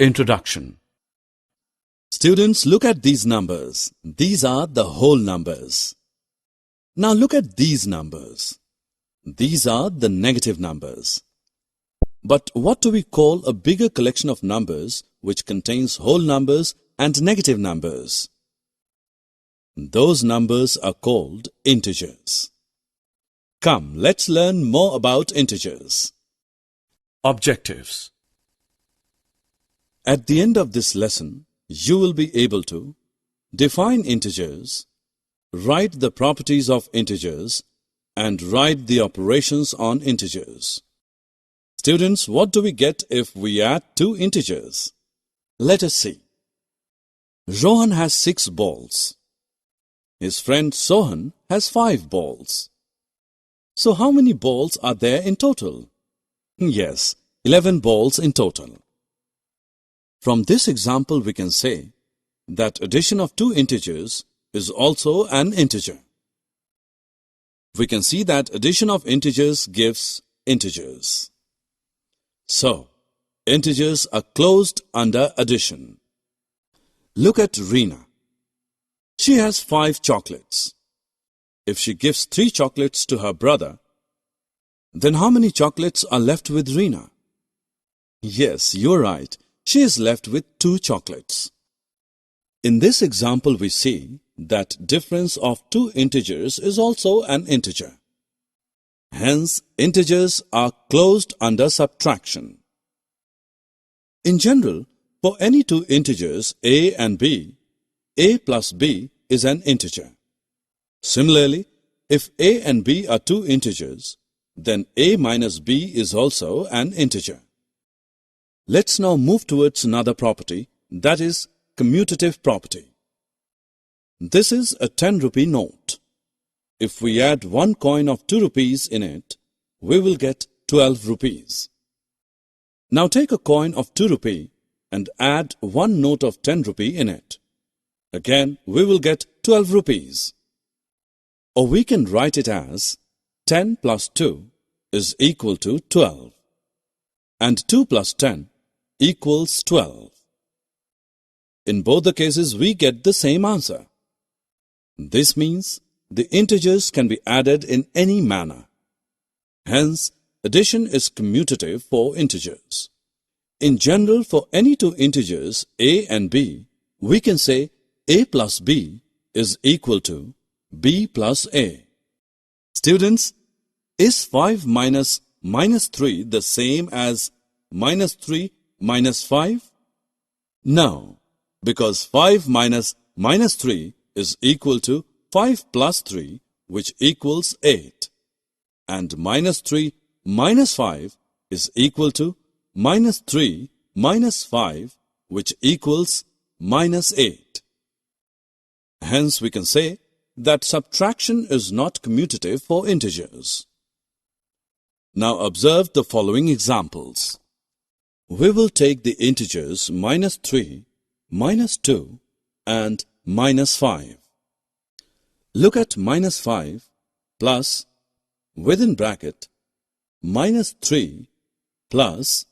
Introduction. Students, look at these numbers. These are the whole numbers. Now look at these numbers. These are the negative numbers. But what do we call a bigger collection of numbers which contains whole numbers and negative numbers? Those numbers are called integers. Come, let's learn more about integers. Objectives. At the end of this lesson, you will be able to define integers, write the properties of integers, and write the operations on integers. Students, what do we get if we add two integers? Let us see. Rohan has 6 balls. His friend Sohan has 5 balls. So how many balls are there in total? Yes, 11 balls in total. From this example, we can say that addition of two integers is also an integer. We can see that addition of integers gives integers. So, integers are closed under addition. Look at Reena. She has 5 chocolates. If she gives 3 chocolates to her brother, then how many chocolates are left with Reena? Yes, you're right. She is left with 2 chocolates. In this example, we see that difference of two integers is also an integer. Hence, integers are closed under subtraction. In general, for any two integers a and b, a plus b is an integer. Similarly, if a and b are two integers, then a minus b is also an integer. Let's now move towards another property, that is commutative property. This is a 10 rupee note. If we add one coin of 2 rupees in it, we will get 12 rupees. Now take a coin of 2 rupee and add one note of 10 rupee in it. Again, we will get 12 rupees. Or we can write it as 10 plus 2 is equal to 12. And 2 plus 10 equals 12. In both the cases, we get the same answer. This means the integers can be added in any manner. Hence, addition is commutative for integers. In general, for any two integers a and b, we can say a plus b is equal to b plus a. Students, is 5 minus minus 3 the same as minus 3 minus 5? No, because 5 minus minus 3 is equal to 5 plus 3, which equals 8. And minus 3 minus 5 is equal to minus 3 minus 5, which equals minus 8. Hence, we can say that subtraction is not commutative for integers. Now observe the following examples. We will take the integers minus 3, minus 2 and minus 5. Look at minus 5 plus, within bracket, minus 3 plus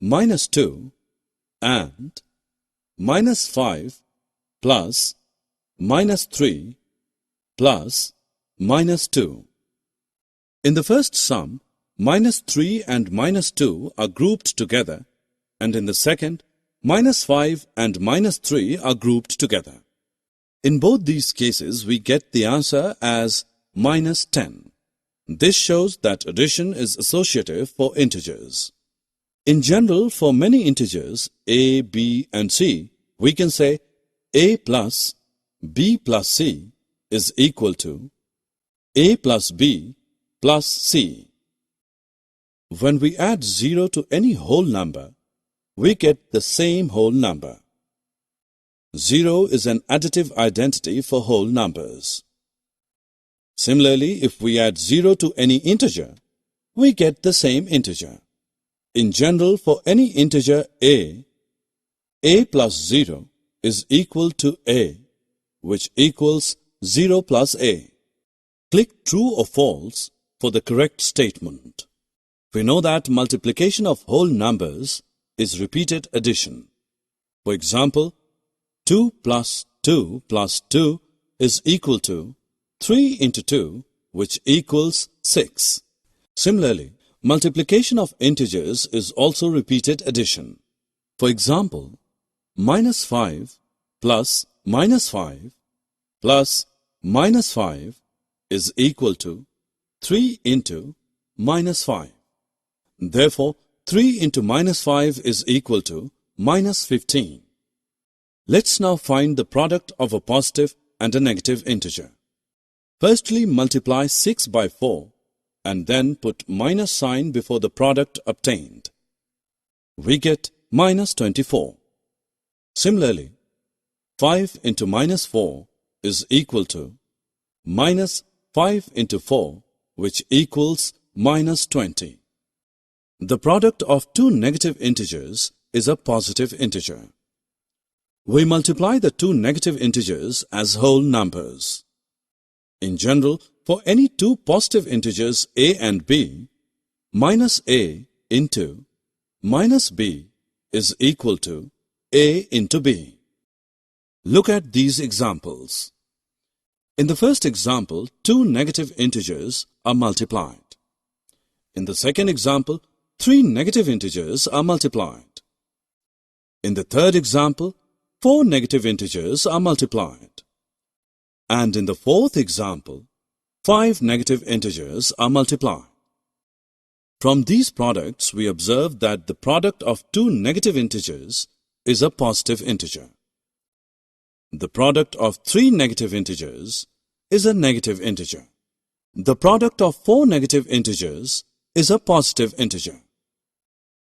minus 2 and minus 5 plus minus 3 plus minus 2. In the first sum, minus 3 and minus 2 are grouped together, and in the second, minus 5 and minus 3 are grouped together. In both these cases, we get the answer as minus 10. This shows that addition is associative for integers. In general, for many integers a, b and c, we can say a plus b plus c is equal to a plus b plus c. When we add 0 to any whole number, we get the same whole number. 0 is an additive identity for whole numbers. Similarly, if we add 0 to any integer, we get the same integer. In general, for any integer a plus 0 is equal to a, which equals 0 plus a. Click true or false for the correct statement. We know that multiplication of whole numbers is repeated addition. For example, 2 plus 2 plus 2 is equal to 3 into 2, which equals 6. Similarly, multiplication of integers is also repeated addition. For example, minus 5 plus minus 5 plus minus 5 is equal to 3 into minus 5. Therefore, 3 into minus 5 is equal to minus 15. Let's now find the product of a positive and a negative integer. Firstly, multiply 6 by 4 and then put minus sign before the product obtained. We get minus 24. Similarly, 5 into minus 4 is equal to minus 5 into 4, which equals minus 20. The product of two negative integers is a positive integer. We multiply the two negative integers as whole numbers. In general, for any two positive integers a and b, minus a into minus b is equal to a into b. Look at these examples. In the first example, two negative integers are multiplied. In the second example, three negative integers are multiplied. In the third example, four negative integers are multiplied. And in the fourth example, 5 negative integers are multiplied. From these products, we observe that the product of two negative integers is a positive integer. The product of three negative integers is a negative integer. The product of four negative integers is a positive integer.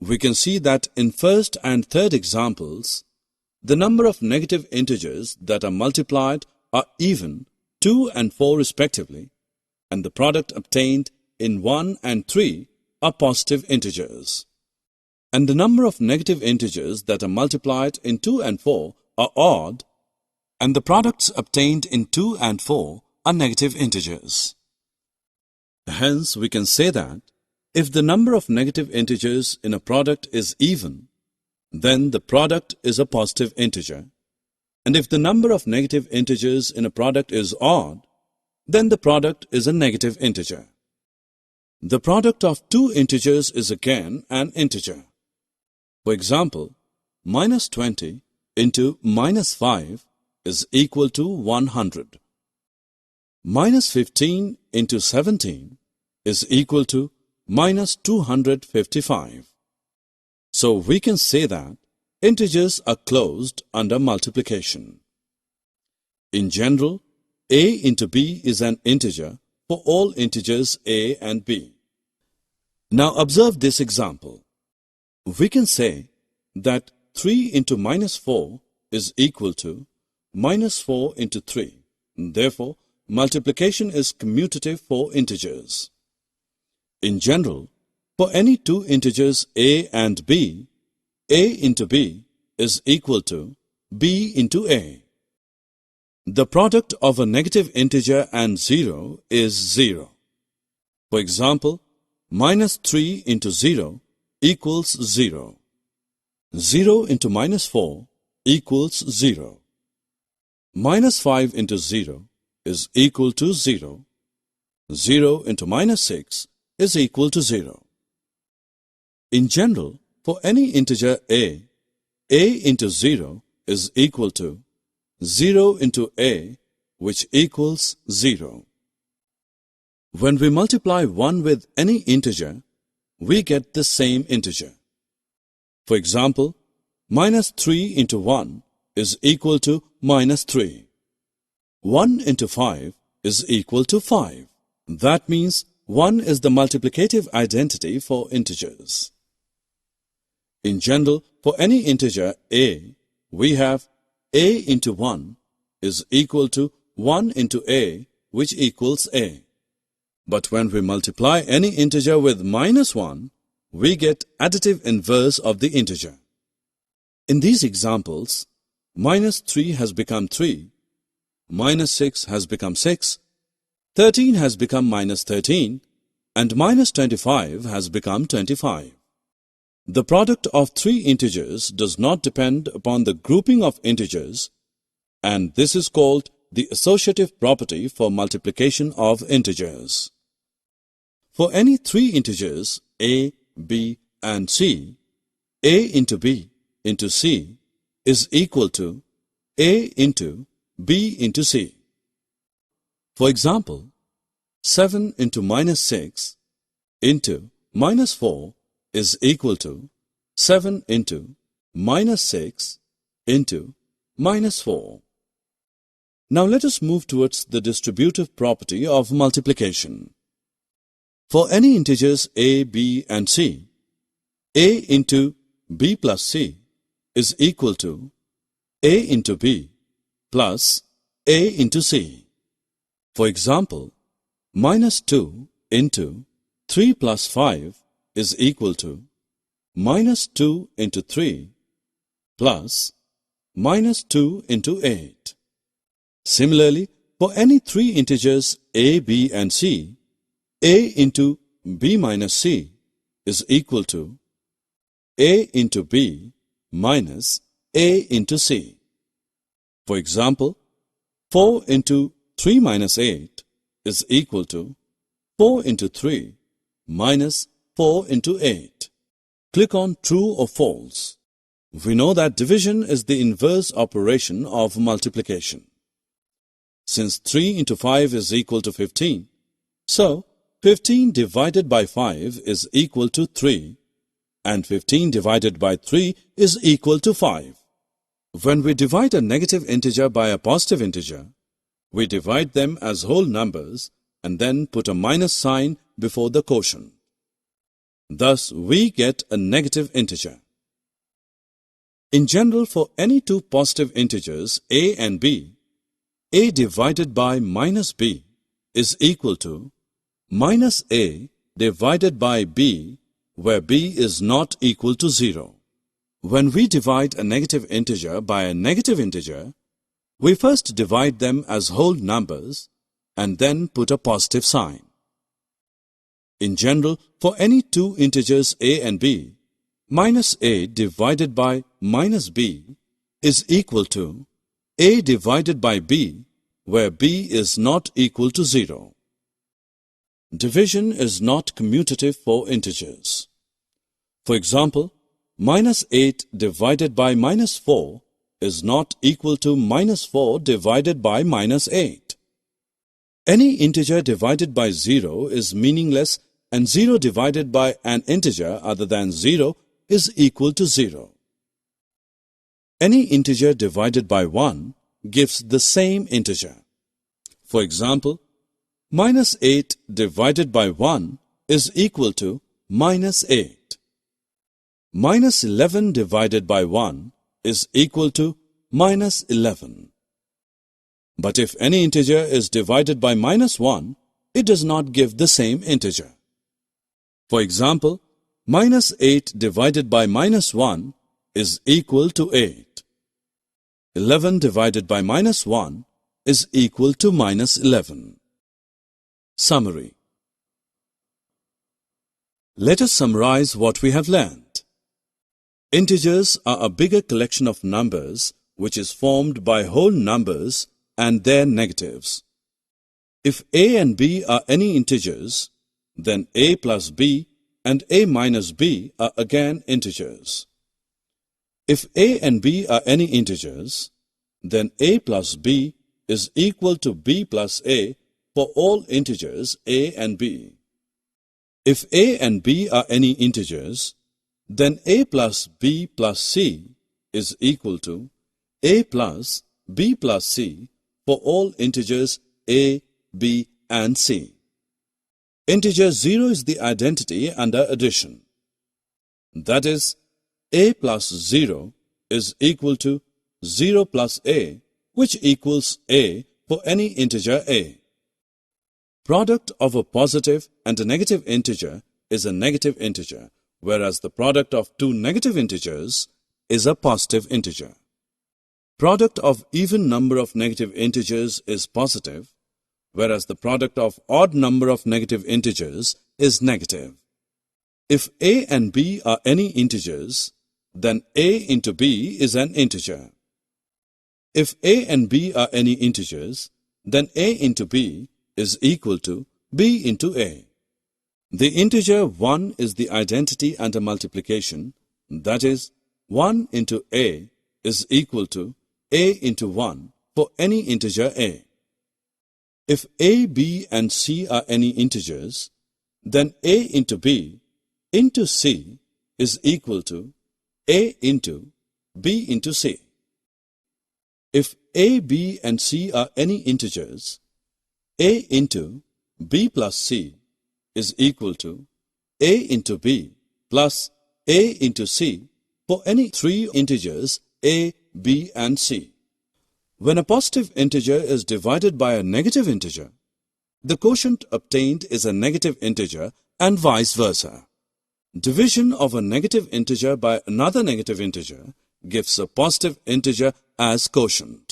We can see that in first and third examples, the number of negative integers that are multiplied are even, 2 and 4 respectively, and the product obtained in 1 and 3 are positive integers. And the number of negative integers that are multiplied in 2 and 4 are odd, and the products obtained in 2 and 4 are negative integers. Hence, we can say that if the number of negative integers in a product is even, then the product is a positive integer. And if the number of negative integers in a product is odd, then the product is a negative integer. The product of two integers is again an integer. For example, minus 20 into minus 5 is equal to 100. Minus 15 into 17 is equal to minus 255. So we can say that integers are closed under multiplication. In general, a into b is an integer for all integers a and b. Now observe this example. We can say that 3 into minus 4 is equal to minus 4 into 3. Therefore, multiplication is commutative for integers. In general, for any two integers a and b, a into b is equal to b into a. The product of a negative integer and 0 is 0. For example, minus 3 into 0 equals 0. 0 into minus 4 equals 0. Minus 5 into 0 is equal to 0. 0 into minus 6 is equal to 0. In general, for any integer a into 0 is equal to 0 into a, which equals 0. When we multiply 1 with any integer, we get the same integer. For example, minus 3 into 1 is equal to minus 3. 1 into 5 is equal to 5. That means 1 is the multiplicative identity for integers. In general, for any integer a, we have a into 1 is equal to 1 into a, which equals a. But when we multiply any integer with minus 1, we get additive inverse of the integer. In these examples, minus 3 has become 3, minus 6 has become 6, 13 has become minus 13, and minus 25 has become 25. The product of three integers does not depend upon the grouping of integers, and this is called the associative property for multiplication of integers. For any three integers a, b, and c, a into b into c is equal to a into b into c. For example, 7 into minus 6 into minus 4 is equal to 7 into minus 6 into minus 4. Now let us move towards the distributive property of multiplication. For any integers a, b, and c, a into b plus c is equal to a into b plus a into c. For example, minus 2 into 3 plus 5 is equal to minus 2 into 3 plus minus 2 into 8. Similarly, for any three integers a, b, and c, a into b minus c is equal to a into b minus a into c. For example, 4 into 3 minus 8 is equal to 4 into 3 minus 4 into 8. Click on True or False. We know that division is the inverse operation of multiplication. Since 3 into 5 is equal to 15, so 15 divided by 5 is equal to 3, and 15 divided by 3 is equal to 5. When we divide a negative integer by a positive integer, we divide them as whole numbers and then put a minus sign before the quotient. Thus, we get a negative integer. In general, for any two positive integers a and b, a divided by minus b is equal to minus a divided by b, where b is not equal to 0. When we divide a negative integer by a negative integer, we first divide them as whole numbers and then put a positive sign. In general, for any two integers a and b, minus a divided by minus b is equal to a divided by b, where b is not equal to 0. Division is not commutative for integers. For example, minus 8 divided by minus 4 is not equal to minus 4 divided by minus 8. Any integer divided by 0 is meaningless, and 0 divided by an integer other than 0 is equal to 0. Any integer divided by 1 gives the same integer. For example, minus 8 divided by 1 is equal to minus 8. Minus 11 divided by 1 is equal to minus 11. But if any integer is divided by minus 1, it does not give the same integer. For example, minus 8 divided by minus 1 is equal to 8. 11 divided by minus 1 is equal to minus 11. Summary. Let us summarize what we have learned. Integers are a bigger collection of numbers which is formed by whole numbers and their negatives. If a and b are any integers, then a plus b and a minus b are again integers. If a and b are any integers, then a plus b is equal to b plus a for all integers a and b. If a and b are any integers, then a plus b plus c is equal to a plus b plus c for all integers a, b, and c. Integer 0 is the identity under addition. That is, a plus 0 is equal to 0 plus a, which equals a for any integer a. Product of a positive and a negative integer is a negative integer, whereas the product of two negative integers is a positive integer. Product of even number of negative integers is positive, whereas the product of odd number of negative integers is negative. If a and b are any integers, then a into b is an integer. If a and b are any integers, then a into b is equal to b into a. The integer 1 is the identity under multiplication, that is, 1 into a is equal to a into 1 for any integer a. If a, b and c are any integers, then a into b into c is equal to a into b into c. If a, b and c are any integers, a into b plus c is equal to a into b plus a into c for any three integers a, b and c. When a positive integer is divided by a negative integer, the quotient obtained is a negative integer and vice versa. Division of a negative integer by another negative integer gives a positive integer as quotient.